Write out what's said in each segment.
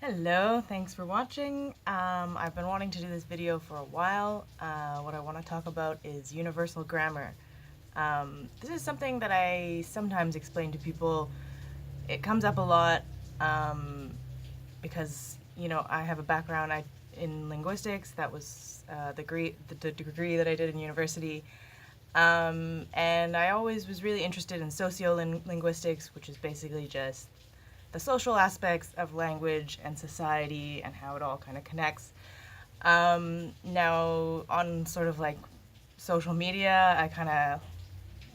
Hello, thanks for watching. I've been wanting to do this video for a while. What I want to talk about is universal grammar. This is something that I sometimes explain to people. It comes up a lot because, I have a background in linguistics. That was the degree that I did in university. And I always was really interested in sociolinguistics, which is basically just the social aspects of language and society and how it all kind of connects. Now, on sort of like social media, I kind of,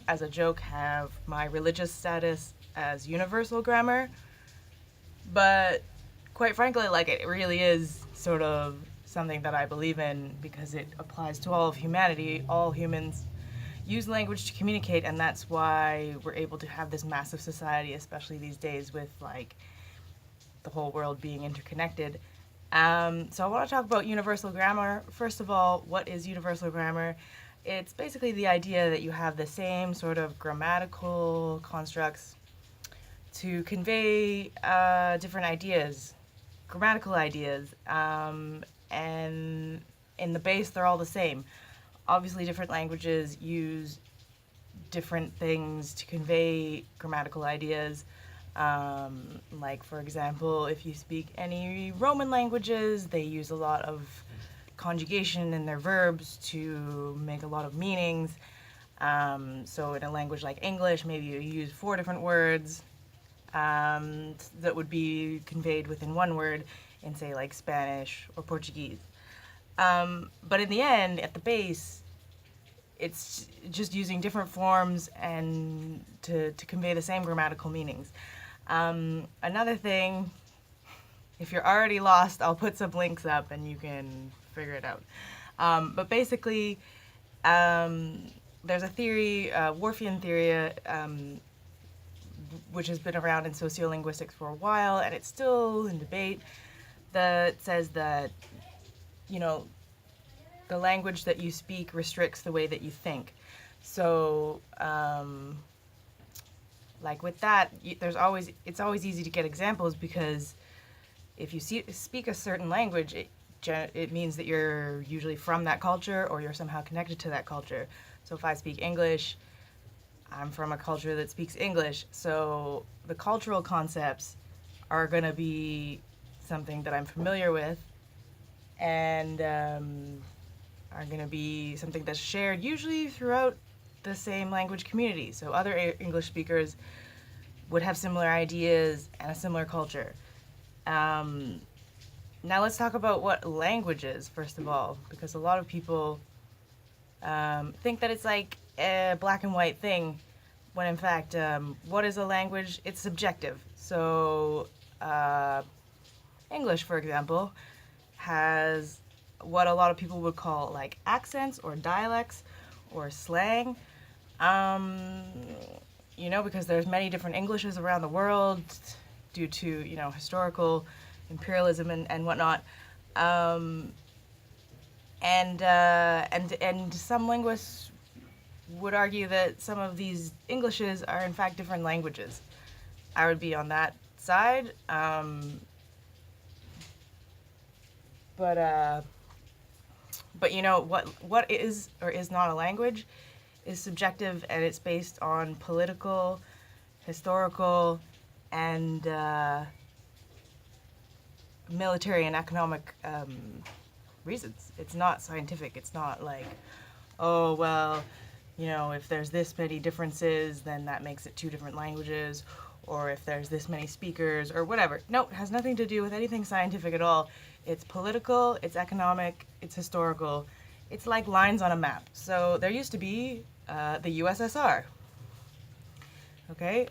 as a joke, have my religious status as universal grammar. But quite frankly, like, it really is sort of something that I believe in because it applies to all of humanity. All humans use language to communicate, and that's why we're able to have this massive society, especially these days with like the whole world being interconnected. So I want to talk about universal grammar. First of all, what is universal grammar? It's basically the idea that you have the same sort of grammatical constructs to convey different ideas, grammatical ideas, and in the base they're all the same. Obviously, different languages use different things to convey grammatical ideas. Like, for example, if you speak any Roman languages, they use a lot of conjugation in their verbs to make a lot of meanings. So in a language like English, maybe you use 4 different words that would be conveyed within one word in, say, like Spanish or Portuguese. But in the end, at the base, it's just using different forms and to convey the same grammatical meanings. Another thing, if you're already lost, I'll put some links up and you can figure it out. But basically, there's a theory, Whorfian Theory, which has been around in sociolinguistics for a while, and it's still in debate, that says that, the language that you speak restricts the way that you think. So, like with that, it's always easy to get examples because if you speak a certain language, it means that you're usually from that culture or you're somehow connected to that culture. So if I speak English, I'm from a culture that speaks English. So the cultural concepts are going to be something that I'm familiar with, and are going to be something that's shared usually throughout the same language community. So other English speakers would have similar ideas and a similar culture. Now let's talk about what language is, first of all, because a lot of people think that it's like a black and white thing, when in fact, what is a language? It's subjective. So English, for example, has what a lot of people would call like accents or dialects or slang. Because there's many different Englishes around the world due to, historical imperialism and whatnot. And some linguists would argue that some of these Englishes are in fact different languages. I would be on that side. But what is or is not a language is subjective, and it's based on political, historical, and military and economic reasons. It's not scientific. It's not like, oh, well, if there's this many differences, then that makes it 2 different languages, or if there's this many speakers, or whatever. No, it has nothing to do with anything scientific at all. It's political, it's economic, it's historical. It's like lines on a map. So there used to be the USSR. Okay?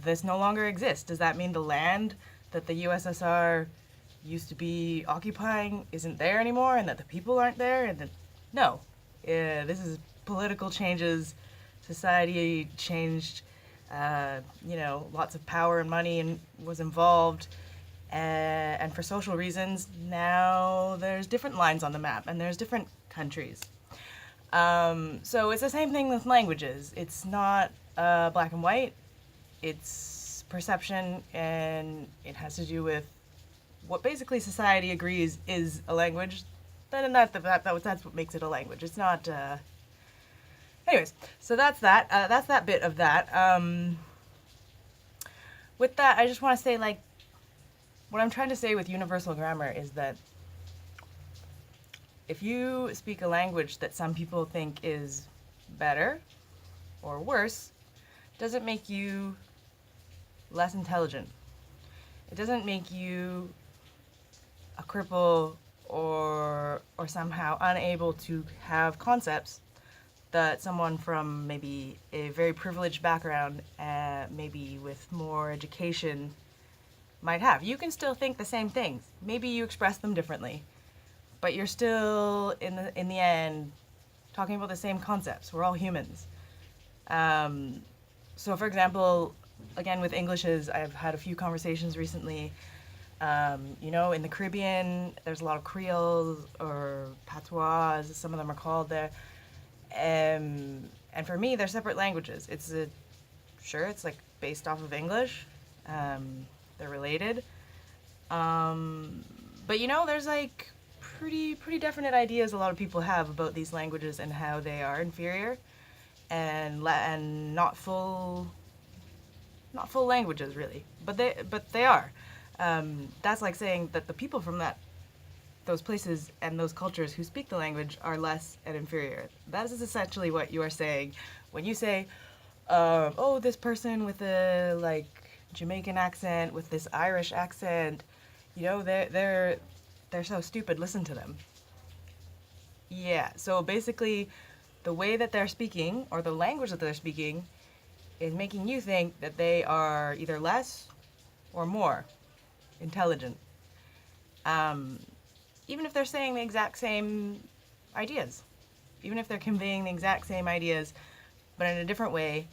This no longer exists. Does that mean the land that the USSR used to be occupying isn't there anymore and that the people aren't there? And no. This is political changes. Society changed. Lots of power and money and was involved. And for social reasons, now there's different lines on the map and there's different countries. So it's the same thing with languages. It's not black and white. It's perception, and it has to do with what basically society agrees is a language, then that's what makes it a language. It's not. Anyways, so that's that. That's that bit of that. With that, I just want to say, like, what I'm trying to say with universal grammar is that if you speak a language that some people think is better or worse, doesn't make you less intelligent. It doesn't make you a cripple or somehow unable to have concepts that someone from maybe a very privileged background, maybe with more education, might have. You can still think the same things. Maybe you express them differently, but you're still in the end talking about the same concepts. We're all humans. So for example, again with Englishes, I've had a few conversations recently. You know, in the Caribbean, there's a lot of Creoles or patois, as some of them are called there. And for me, they're separate languages. It's like based off of English. They're related. But you know, there's like pretty definite ideas a lot of people have about these languages and how they are inferior and not full languages really. But they are. That's like saying that the people from those places and those cultures who speak the language are less and inferior. That is essentially what you are saying when you say, oh, this person with a like Jamaican accent, with this Irish accent, you know, they're so stupid, listen to them. Yeah, so basically the way that they're speaking or the language that they're speaking is making you think that they are either less or more intelligent. Even if they're saying the exact same ideas, even if they're conveying the exact same ideas, but in a different way,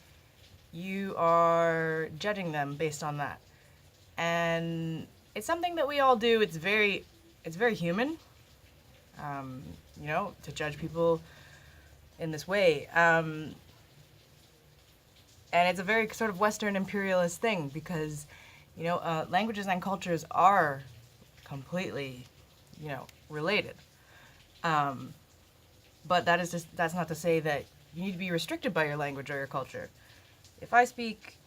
you are judging them based on that. And it's something that we all do. It's very human, you know, to judge people in this way. And it's a very sort of Western imperialist thing because, you know, languages and cultures are completely, you know, related. But that's not to say that you need to be restricted by your language or your culture. If I speak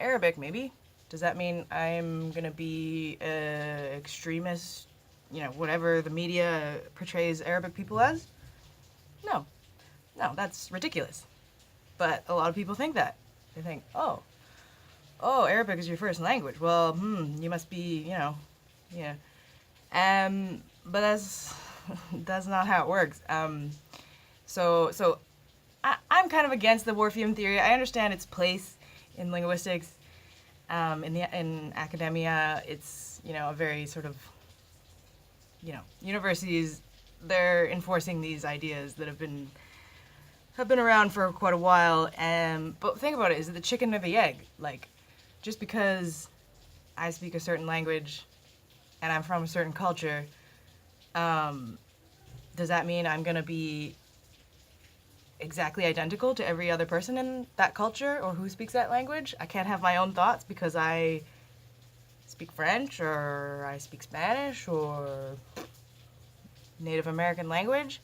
Arabic, maybe, does that mean I'm going to be an extremist, you know, whatever the media portrays Arabic people as? No, that's ridiculous. But a lot of people think that. They think, oh, Arabic is your first language. Well, you must be, you know, yeah. But that's not how it works. So I'm kind of against the Whorfian theory. I understand its place in linguistics, in academia. It's, you know, a very sort of, you know, universities, they're enforcing these ideas that have been around for quite a while. But think about it: is it the chicken or the egg? Like, just because I speak a certain language and I'm from a certain culture, does that mean I'm gonna be exactly identical to every other person in that culture or who speaks that language? I can't have my own thoughts because I speak French or I speak Spanish or Native American language.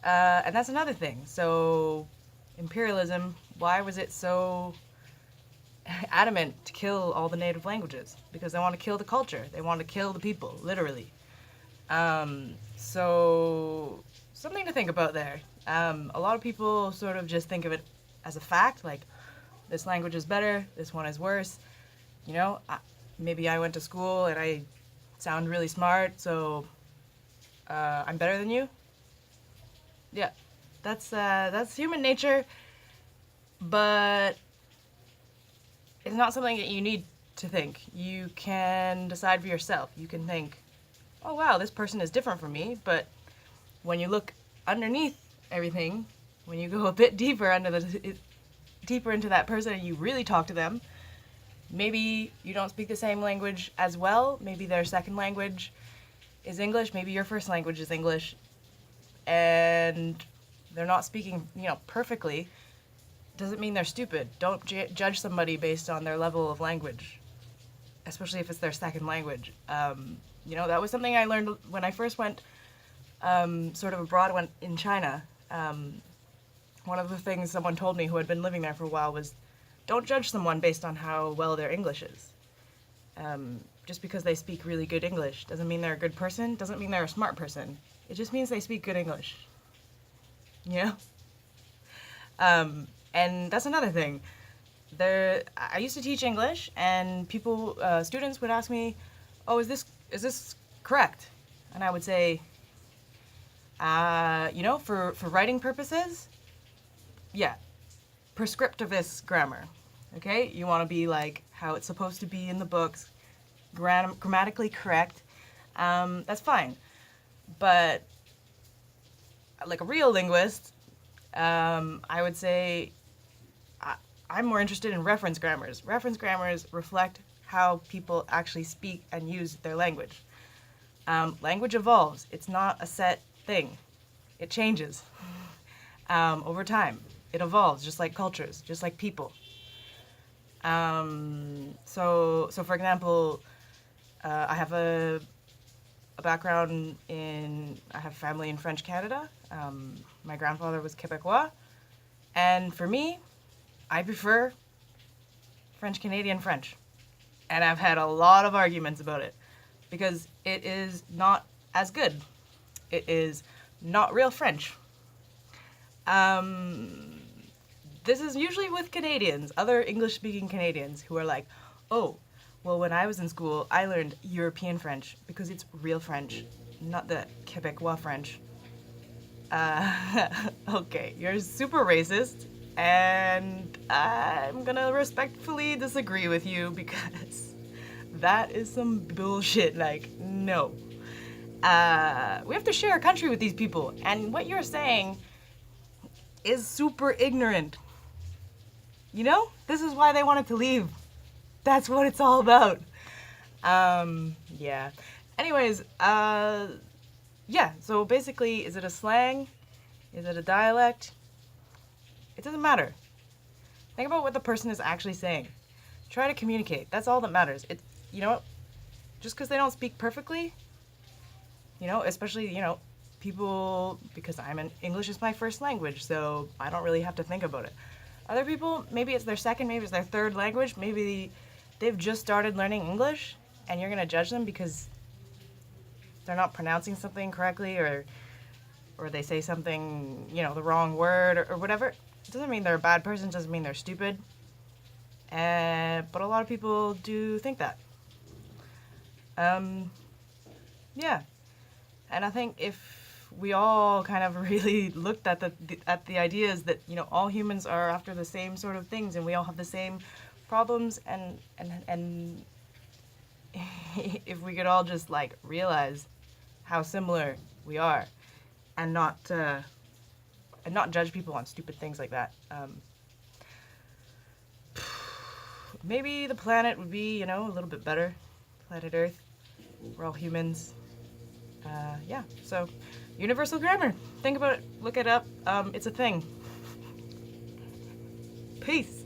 And that's another thing. So imperialism, why was it so adamant to kill all the native languages? Because they want to kill the culture. They want to kill the people, literally. So something to think about there. A lot of people sort of just think of it as a fact, like this language is better, this one is worse. You know, maybe I went to school and I sound really smart, so I'm better than you. Yeah, that's human nature, but it's not something that you need to think. You can decide for yourself. You can think, oh wow, this person is different from me, but when you look underneath everything, when you go a bit deeper into that person and you really talk to them, maybe you don't speak the same language as well. Maybe their second language is English. Maybe your first language is English. And they're not speaking, you know, perfectly. Doesn't mean they're stupid. Don't judge somebody based on their level of language. especially if it's their second language. You know, that was something I learned when I first went sort of abroad in China. One of the things someone told me who had been living there for a while was, don't judge someone based on how well their English is. Just because they speak really good English doesn't mean they're a good person, doesn't mean they're a smart person. It just means they speak good English. You know? And that's another thing. I used to teach English, and students would ask me, "Oh, is this correct?" And I would say, you know, for writing purposes, yeah, prescriptivist grammar. Okay, you want to be like how it's supposed to be in the books, grammatically correct. That's fine, but like a real linguist, I would say I'm more interested in reference grammars. Reference grammars reflect how people actually speak and use their language. Language evolves. It's not a set thing. It changes over time. It evolves, just like cultures, just like people. So for example, I have a background I have family in French Canada. My grandfather was Quebecois. And for me, I prefer French Canadian French. And I've had a lot of arguments about it because it is not as good. It is not real French. This is usually with Canadians, other English-speaking Canadians who are like, oh, well, when I was in school, I learned European French because it's real French, not the Quebecois French. Okay, you're super racist, and I'm gonna respectfully disagree with you because that is some bullshit. Like, no. We have to share a country with these people, and what you're saying is super ignorant. You know? This is why they wanted to leave. That's what it's all about. Yeah. Anyways, yeah, so basically, is it a slang? Is it a dialect? It doesn't matter. Think about what the person is actually saying. Try to communicate. That's all that matters. You know what? Just because they don't speak perfectly, you know, especially, you know, people, because English is my first language, so I don't really have to think about it. Other people, maybe it's their second, maybe it's their third language, maybe they've just started learning English, and you're going to judge them because they're not pronouncing something correctly, or they say something, you know, the wrong word, or whatever. It doesn't mean they're a bad person, it doesn't mean they're stupid. But a lot of people do think that. Yeah. And I think if we all kind of really looked at the ideas that, you know, all humans are after the same sort of things, and we all have the same problems, and if we could all just like realize how similar we are, and not judge people on stupid things like that, maybe the planet would be, you know, a little bit better. Planet Earth. We're all humans. Yeah, so universal grammar. Think about it. Look it up. It's a thing. Peace.